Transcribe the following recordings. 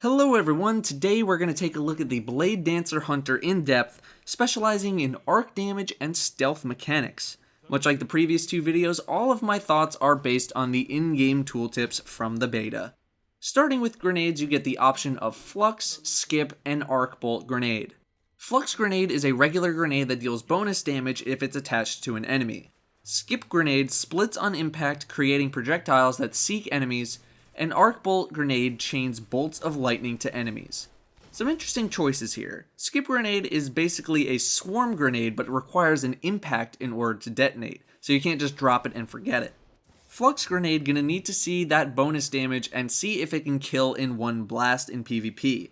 Hello everyone, today we're going to take a look at the Bladedancer Hunter in depth, specializing in arc damage and stealth mechanics. Much like the previous two videos, all of my thoughts are based on the in-game tooltips from the beta. Starting with grenades, you get the option of Flux, Skip, and Arc Bolt Grenade. Flux Grenade is a regular grenade that deals bonus damage if it's attached to an enemy. Skip Grenade splits on impact, creating projectiles that seek enemies, and Arc Bolt Grenade chains bolts of lightning to enemies. Some interesting choices here. Skip Grenade is basically a swarm grenade, but requires an impact in order to detonate, so you can't just drop it and forget it. Flux Grenade gonna need to see that bonus damage and see if it can kill in one blast in PvP.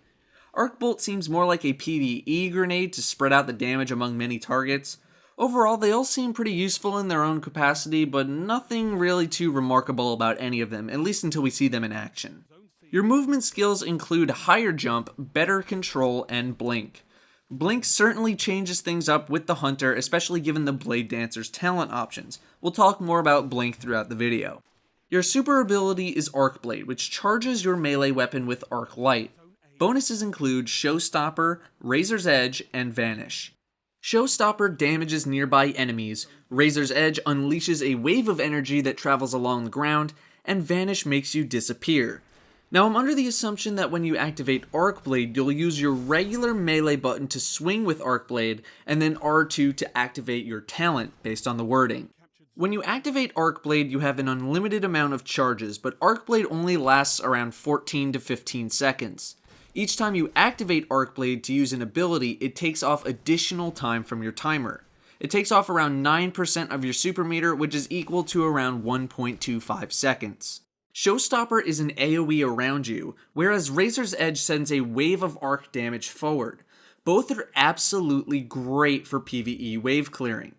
Arc Bolt seems more like a PvE grenade to spread out the damage among many targets. Overall, they all seem pretty useful in their own capacity, but nothing really too remarkable about any of them, at least until we see them in action. Your movement skills include higher jump, better control, and blink. Blink certainly changes things up with the Hunter, especially given the Bladedancer's talent options. We'll talk more about blink throughout the video. Your super ability is Arc Blade, which charges your melee weapon with Arc Light. Bonuses include Showstopper, Razor's Edge, and Vanish. Showstopper damages nearby enemies, Razor's Edge unleashes a wave of energy that travels along the ground, and Vanish makes you disappear. Now I'm under the assumption that when you activate Arc Blade, you'll use your regular melee button to swing with Arc Blade, and then R2 to activate your talent, based on the wording. When you activate Arc Blade, you have an unlimited amount of charges, but Arc Blade only lasts around 14 to 15 seconds. Each time you activate Arc Blade to use an ability, it takes off additional time from your timer. It takes off around 9% of your super meter, which is equal to around 1.25 seconds. Showstopper is an AoE around you, whereas Razor's Edge sends a wave of arc damage forward. Both are absolutely great for PvE wave clearing.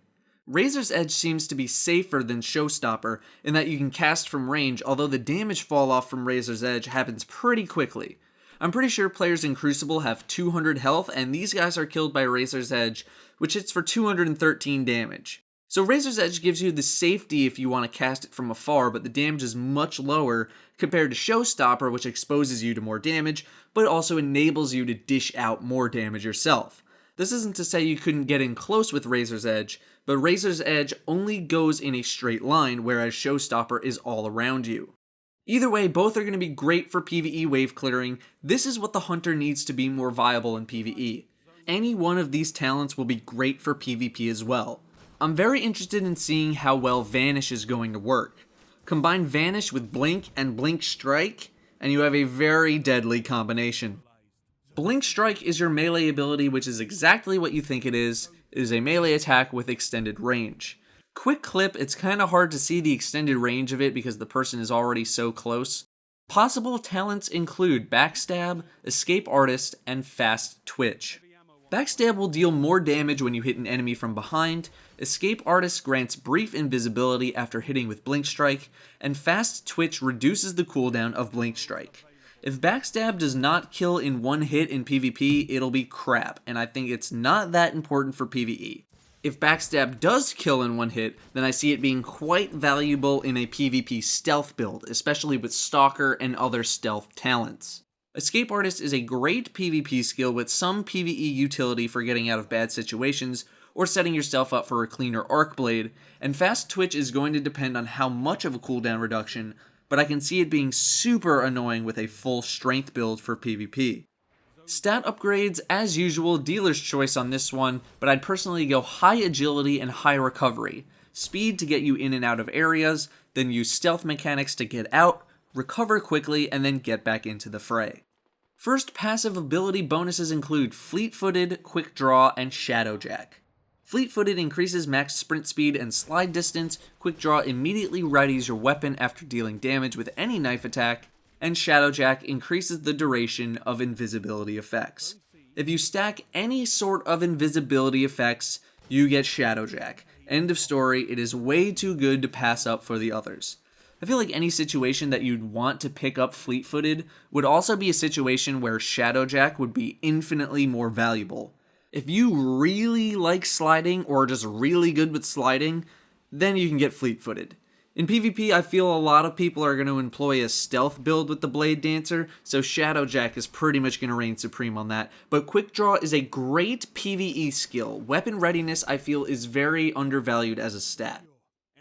Razor's Edge seems to be safer than Showstopper in that you can cast from range, although the damage fall off from Razor's Edge happens pretty quickly. I'm pretty sure players in Crucible have 200 health, and these guys are killed by Razor's Edge, which hits for 213 damage. So Razor's Edge gives you the safety if you want to cast it from afar, but the damage is much lower compared to Showstopper, which exposes you to more damage, but also enables you to dish out more damage yourself. This isn't to say you couldn't get in close with Razor's Edge, but Razor's Edge only goes in a straight line, whereas Showstopper is all around you. Either way, both are going to be great for PvE wave clearing. This is what the Hunter needs to be more viable in PvE. Any one of these talents will be great for PvP as well. I'm very interested in seeing how well Vanish is going to work. Combine Vanish with Blink and Blink Strike, and you have a very deadly combination. Blink Strike is your melee ability, which is exactly what you think it is. It is a melee attack with extended range. Quick Clip, it's kind of hard to see the extended range of it because the person is already so close. Possible talents include Backstab, Escape Artist, and Fast Twitch. Backstab will deal more damage when you hit an enemy from behind, Escape Artist grants brief invisibility after hitting with Blink Strike, and Fast Twitch reduces the cooldown of Blink Strike. If Backstab does not kill in one hit in PvP, it'll be crap, and I think it's not that important for PvE. If Backstab does kill in one hit, then I see it being quite valuable in a PvP stealth build, especially with Stalker and other stealth talents. Escape Artist is a great PvP skill with some PvE utility for getting out of bad situations, or setting yourself up for a cleaner Arc Blade, and Fast Twitch is going to depend on how much of a cooldown reduction, but I can see it being super annoying with a full strength build for PvP. Stat upgrades, as usual, dealer's choice on this one, but I'd personally go high agility and high recovery. Speed to get you in and out of areas, then use stealth mechanics to get out, recover quickly, and then get back into the fray. First passive ability bonuses include Fleet-Footed, Quick Draw, and Shadowjack. Fleet-Footed increases max sprint speed and slide distance, Quick Draw immediately readies your weapon after dealing damage with any knife attack, and Shadowjack increases the duration of invisibility effects. If you stack any sort of invisibility effects, you get Shadowjack. End of story, it is way too good to pass up for the others. I feel like any situation that you'd want to pick up Fleet-Footed would also be a situation where Shadowjack would be infinitely more valuable. If you really like sliding or are just really good with sliding, then you can get Fleet-Footed. In PvP, I feel a lot of people are going to employ a stealth build with the Bladedancer, so Shadowjack is pretty much going to reign supreme on that. But Quick Draw is a great PvE skill. Weapon readiness, I feel, is very undervalued as a stat.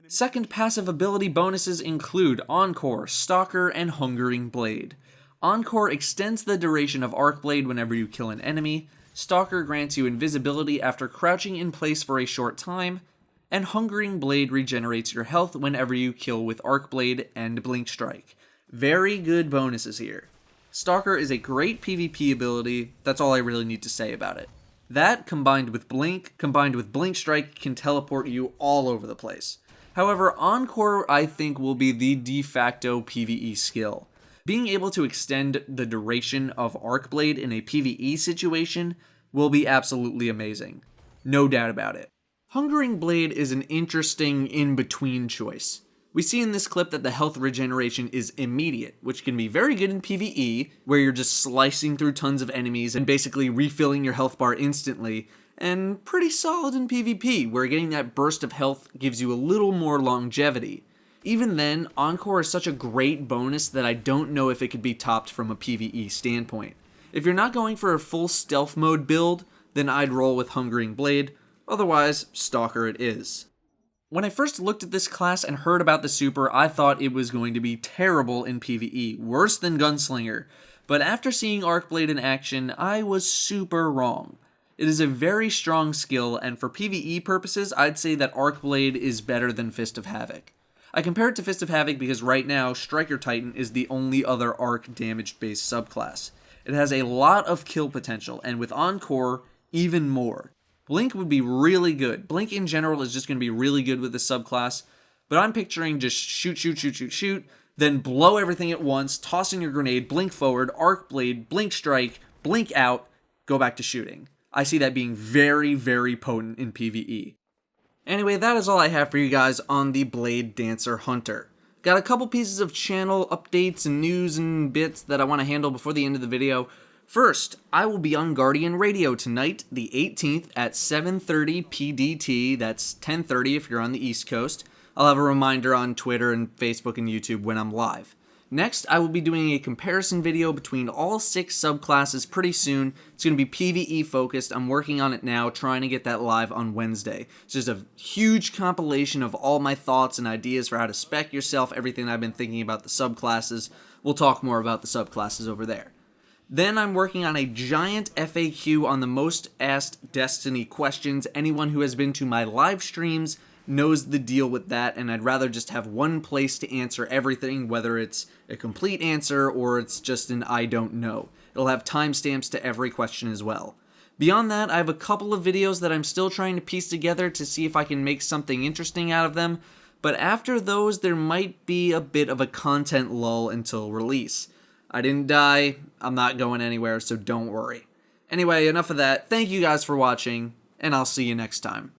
Second passive ability bonuses include Encore, Stalker, and Hungering Blade. Encore extends the duration of Arc Blade whenever you kill an enemy, Stalker grants you invisibility after crouching in place for a short time, and Hungering Blade regenerates your health whenever you kill with Arc Blade and Blink Strike. Very good bonuses here. Stalker is a great PvP ability, that's all I really need to say about it. That, combined with Blink Strike, can teleport you all over the place. However, Encore, I think, will be the de facto PvE skill. Being able to extend the duration of Arc Blade in a PvE situation will be absolutely amazing. No doubt about it. Hungering Blade is an interesting in-between choice. We see in this clip that the health regeneration is immediate, which can be very good in PvE, where you're just slicing through tons of enemies and basically refilling your health bar instantly, and pretty solid in PvP, where getting that burst of health gives you a little more longevity. Even then, Encore is such a great bonus that I don't know if it could be topped from a PvE standpoint. If you're not going for a full stealth mode build, then I'd roll with Hungering Blade, otherwise, Stalker it is. When I first looked at this class and heard about the super, I thought it was going to be terrible in PvE, worse than Gunslinger, but after seeing Arc Blade in action, I was super wrong. It is a very strong skill, and for PvE purposes, I'd say that Arc Blade is better than Fist of Havoc. I compare it to Fist of Havoc because right now, Striker Titan is the only other arc damage-based subclass. It has a lot of kill potential, and with Encore, even more. Blink would be really good. Blink in general is just going to be really good with the subclass, but I'm picturing just shoot, then blow everything at once, toss in your grenade, blink forward, Arc Blade, Blink Strike, blink out, go back to shooting. I see that being very, very potent in PvE. Anyway, that is all I have for you guys on the Bladedancer Hunter. Got a couple pieces of channel updates and news and bits that I want to handle before the end of the video. First, I will be on Guardian Radio tonight, the 18th at 7:30 PDT, that's 10:30 if you're on the East Coast. I'll have a reminder on Twitter and Facebook and YouTube when I'm live. Next, I will be doing a comparison video between all 6 subclasses pretty soon. It's going to be PvE focused. I'm working on it now, trying to get that live on Wednesday. It's just a huge compilation of all my thoughts and ideas for how to spec yourself, everything I've been thinking about the subclasses. We'll talk more about the subclasses over there. Then I'm working on a giant FAQ on the most asked Destiny questions. Anyone who has been to my live streams knows the deal with that, and I'd rather just have one place to answer everything, whether it's a complete answer or it's just an I don't know. It'll have timestamps to every question as well. Beyond that, I have a couple of videos that I'm still trying to piece together to see if I can make something interesting out of them, but after those, there might be a bit of a content lull until release. I didn't die, I'm not going anywhere, so don't worry. Anyway, enough of that. Thank you guys for watching, and I'll see you next time.